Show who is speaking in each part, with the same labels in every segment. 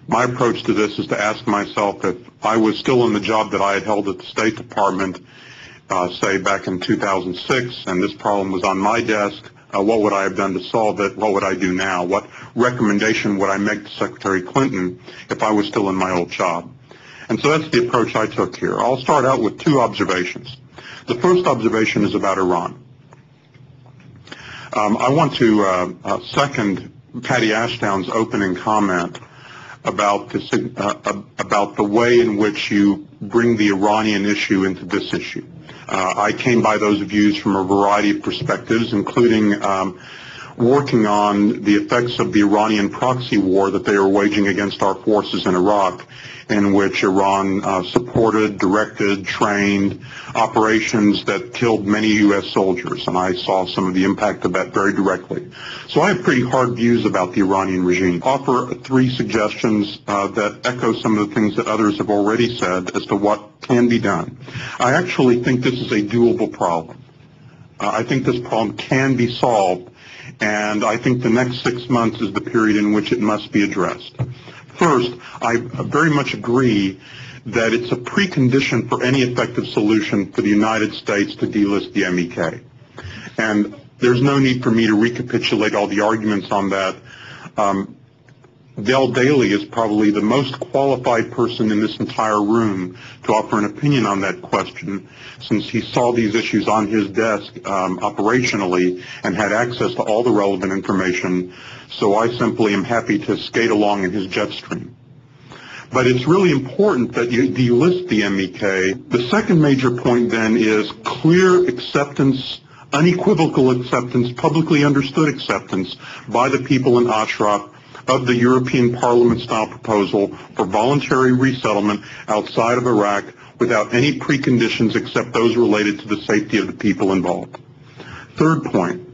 Speaker 1: My approach to this is to ask myself, if I was still in the job that I had held at the State Department, say back in 2006, and this problem was on my desk, what would I have done to solve it? What would I do now? What recommendation would I make to Secretary Clinton if I was still in my old job? And so that's the approach I took here. I'll start out with two observations. The first observation is about Iran. I want to second Patty Ashdown's opening comment about the way in which you bring the Iranian issue into this issue. I came by those views from a variety of perspectives, including working on the effects of the Iranian proxy war that they are waging against our forces in Iraq, in which Iran supported, directed, trained operations that killed many U.S. soldiers, and I saw some of the impact of that very directly. So I have pretty hard views about the Iranian regime. I offer three suggestions that echo some of the things that others have already said as to what can be done. I actually think this is a doable problem. I think this problem can be solved, and I think the next 6 months is the period in which it must be addressed. First, I very much agree that it's a precondition for any effective solution for the United States to delist the MEK. And there's no need for me to recapitulate all the arguments on that. Del Daly is probably the most qualified person in this entire room to offer an opinion on that question, since he saw these issues on his desk operationally and had access to all the relevant information. So I simply am happy to skate along in his jet stream. But it's really important that you delist the MEK. The second major point then is clear acceptance, unequivocal acceptance, publicly understood acceptance by the people in Ashraf of the European Parliament-style proposal for voluntary resettlement outside of Iraq without any preconditions except those related to the safety of the people involved. Third point,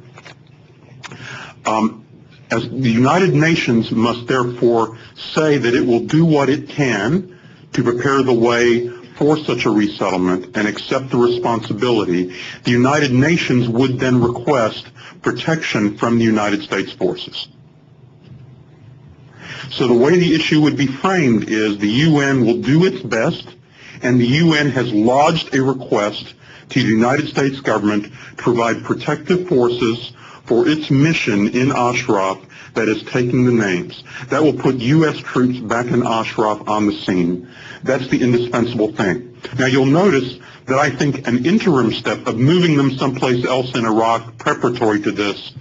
Speaker 1: as the United Nations must therefore say that it will do what it can to prepare the way for such a resettlement and accept the responsibility, the United Nations would then request protection from the United States forces. So the way the issue would be framed is the UN will do its best, and the UN has lodged a request to the United States government to provide protective forces for its mission in Ashraf that is taking the names. That will put U.S. troops back in Ashraf on the scene. That's the indispensable thing. Now you'll notice that I think an interim step of moving them someplace else in Iraq preparatory to this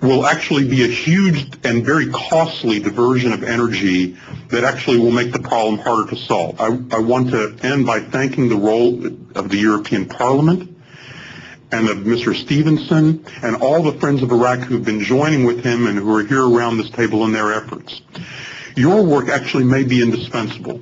Speaker 1: will actually be a huge and very costly diversion of energy that actually will make the problem harder to solve. I want to end by thanking the role of the European Parliament and of Mr. Stevenson and all the friends of Iraq who've been joining with him and who are here around this table in their efforts. Your work actually may be indispensable.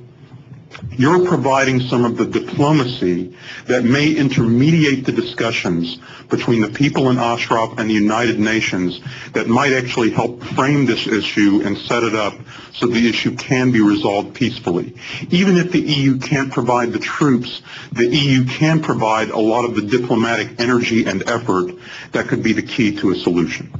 Speaker 1: You're providing some of the diplomacy that may intermediate the discussions between the people in Ashraf and the United Nations that might actually help frame this issue and set it up so the issue can be resolved peacefully. Even if the EU can't provide the troops, the EU can provide a lot of the diplomatic energy and effort that could be the key to a solution.